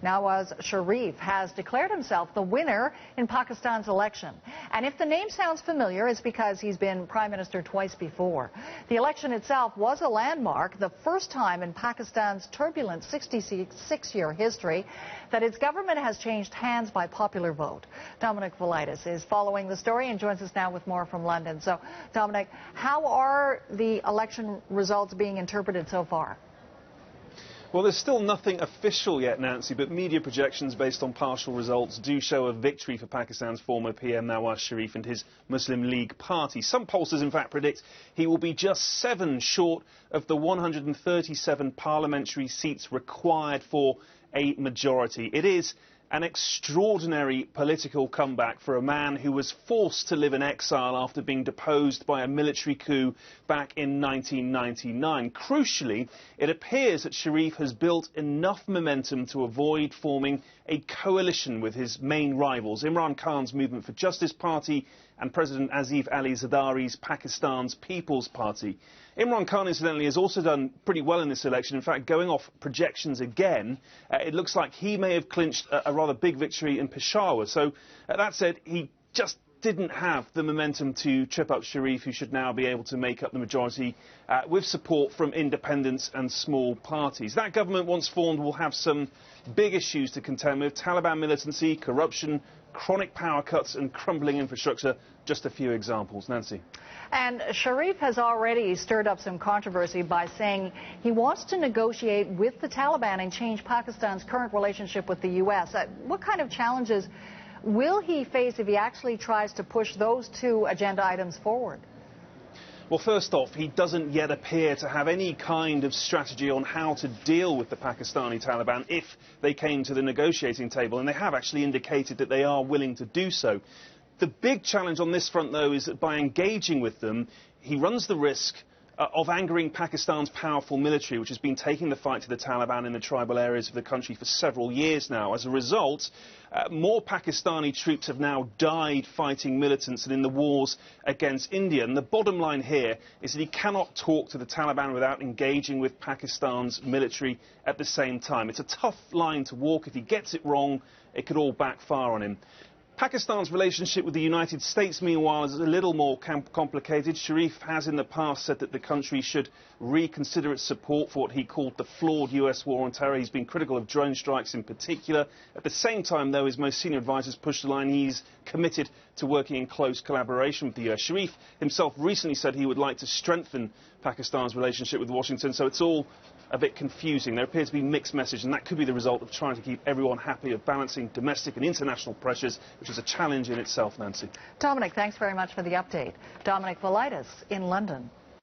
Nawaz Sharif has declared himself the winner in Pakistan's election. And if the name sounds familiar, it's because he's been prime minister twice before. The election itself was a landmark, the first time in Pakistan's turbulent 66-year history that its government has changed hands by popular vote. Dominic Velitis is following the story and joins us now with more from London. So, Dominic, how are the election results being interpreted so far? Well, there's still nothing official yet, Nancy, but media projections based on partial results do show a victory for Pakistan's former PM Nawaz Sharif and his Muslim League party. Some pollsters, in fact, predict he will be just 7 short of the 137 parliamentary seats required for a majority. It is an extraordinary political comeback for a man who was forced to live in exile after being deposed by a military coup back in 1999. Crucially, it appears that Sharif has built enough momentum to avoid forming a coalition with his main rivals, Imran Khan's Movement for Justice Party and President Asif Ali Zardari's Pakistan's People's Party. Imran Khan, incidentally, has also done pretty well in this election. In fact, going off projections again, it looks like he may have clinched a rather big victory in Peshawar. So, that said, he just didn't have the momentum to trip up Sharif, who should now be able to make up the majority with support from independents and small parties. That government, once formed, will have some big issues to contend with: Taliban militancy, corruption, chronic power cuts and crumbling infrastructure, just a few examples. Nancy. And Sharif has already stirred up some controversy by saying he wants to negotiate with the Taliban and change Pakistan's current relationship with the U.S. What kind of challenges will he face if he actually tries to push those two agenda items forward? Well, first off, he doesn't yet appear to have any kind of strategy on how to deal with the Pakistani Taliban if they came to the negotiating table, and they have actually indicated that they are willing to do so. The big challenge on this front, though, is that by engaging with them, he runs the risk of angering Pakistan's powerful military, which has been taking the fight to the Taliban in the tribal areas of the country for several years now. As a result, more Pakistani troops have now died fighting militants than in the wars against India. And the bottom line here is that he cannot talk to the Taliban without engaging with Pakistan's military at the same time. It's a tough line to walk. If he gets it wrong, it could all backfire on him. Pakistan's relationship with the United States, meanwhile, is a little more complicated. Sharif has in the past said that the country should reconsider its support for what he called the flawed US war on terror. He's been critical of drone strikes in particular. At the same time, though, his most senior advisers pushed the line. He's committed to working in close collaboration with the US. Sharif himself recently said he would like to strengthen Pakistan's relationship with Washington, so it's all a bit confusing. There appears to be mixed messages, and that could be the result of trying to keep everyone happy, of balancing domestic and international pressures, which is a challenge in itself, Nancy. Dominic, thanks very much for the update. Dominic Velitis in London.